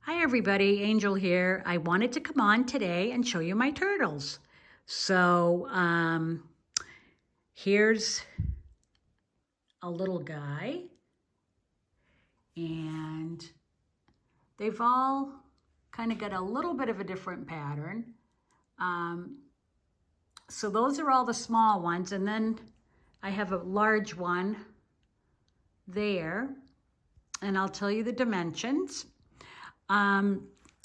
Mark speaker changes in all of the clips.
Speaker 1: Hi everybody, Angel here. I wanted to come on today and show you my turtles. So here's a little guy, and they've all kind of got a little bit of a different pattern. So those are all the small ones, and then I have a large one there, and I'll tell you the dimensions.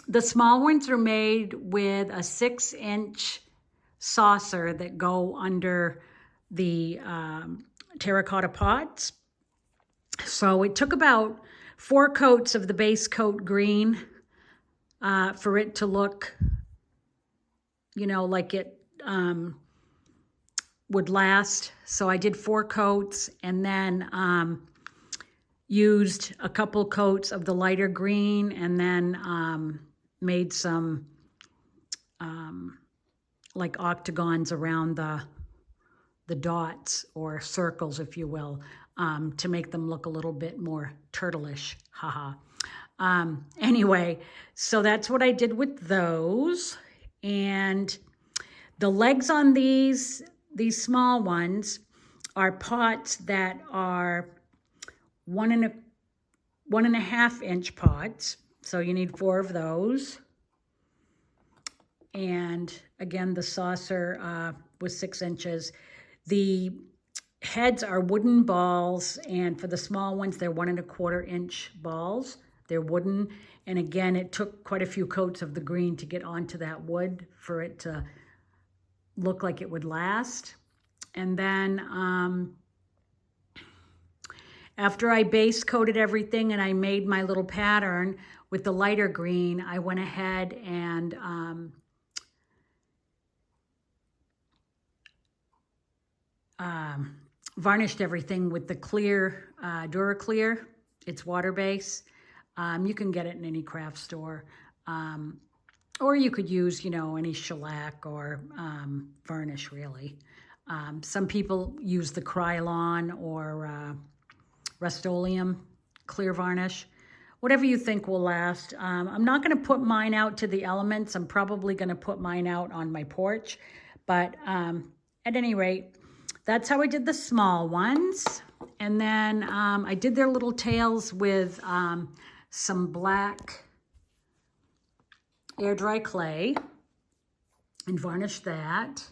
Speaker 1: The small ones are made with a 6-inch saucer that go under the terracotta pots. So it took about 4 coats of the base coat green for it to look, like it would last. So I did 4 coats and then used a couple coats of the lighter green, and then made some like octagons around the dots, or circles, if you will, to make them look a little bit more turtleish. Haha. Anyway, so that's what I did with those. And the legs on these small ones are pots that are 1.5 inch pots. So you need 4 of those. And again, the saucer was 6 inches. The heads are wooden balls, and for the small ones, they're 1.25 inch balls. They're wooden. And again, it took quite a few coats of the green to get onto that wood for it to look like it would last. And then after I base coated everything and I made my little pattern with the lighter green, I went ahead and varnished everything with the clear DuraClear. It's water-based. You can get it in any craft store. Or you could use, any shellac or varnish, really. Some people use the Krylon or Rust-Oleum clear varnish. Whatever you think will last. I'm not going to put mine out to the elements. I'm probably going to put mine out on my porch. But at any rate, that's how I did the small ones. And then I did their little tails with some black air dry clay and varnished that.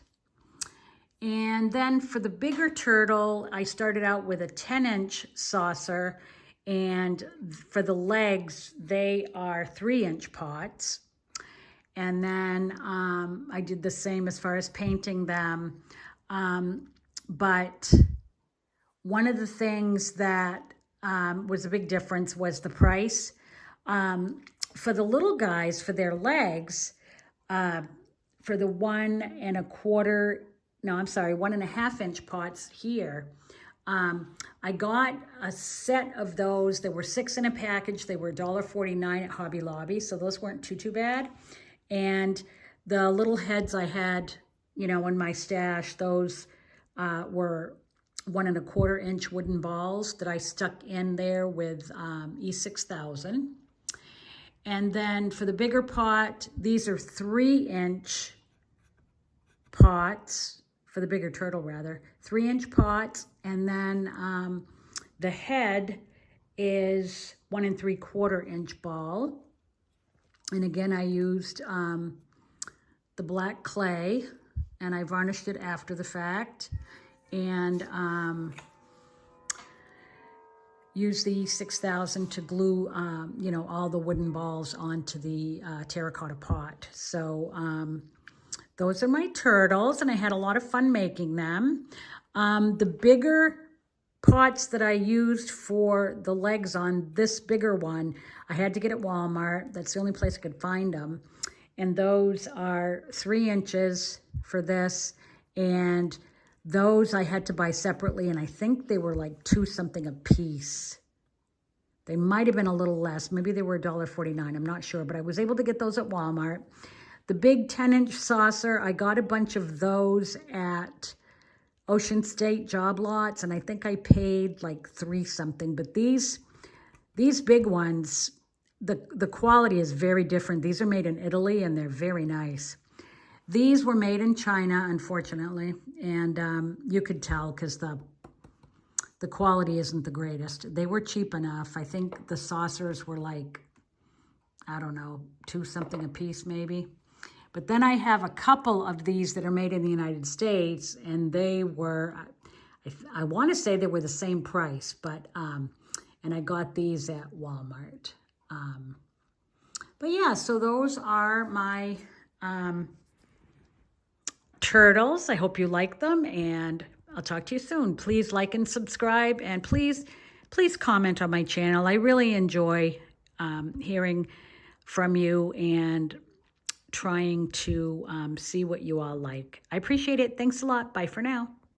Speaker 1: And then for the bigger turtle, I started out with a 10-inch saucer, and for the legs, they are 3-inch pots. And then I did the same as far as painting them. But one of the things that was a big difference was the price. For the little guys, for their legs, for the 1.5 inch pots here, I got a set of those. There were 6 in a package. They were $1.49 at Hobby Lobby, so those weren't too bad. And the little heads I had, in my stash, those were 1.25 inch wooden balls that I stuck in there with E6000. And then for the bigger pot, these are 3-inch pots, for the bigger turtle rather, 3-inch pots. And then the head is 1.75 inch ball. And again, I used the black clay, and I varnished it after the fact. And use the 6000 to glue, all the wooden balls onto the terracotta pot. So those are my turtles, and I had a lot of fun making them. The bigger pots that I used for the legs on this bigger one, I had to get at Walmart. That's the only place I could find them. And those are 3 inches for this, and those I had to buy separately, and I think they were like $2 something a piece. They might have been a little less. Maybe they were $1.49. I'm not sure, but I was able to get those at Walmart. The big 10-inch saucer, I got a bunch of those at Ocean State job lots, and I think I paid like $3 something. But these big ones, the quality is very different. These are made in Italy and they're very nice. These were made in China, unfortunately, and you could tell because the quality isn't the greatest. They were cheap enough. I think the saucers were like, I don't know, $2 something a piece maybe. But then I have a couple of these that are made in the United States, and they were, I want to say they were the same price, but, and I got these at Walmart. But yeah, so those are my turtles. I hope you like them, and I'll talk to you soon. Please like and subscribe, and please comment on my channel. I really enjoy hearing from you and trying to see what you all like. I appreciate it. Thanks a lot. Bye for now.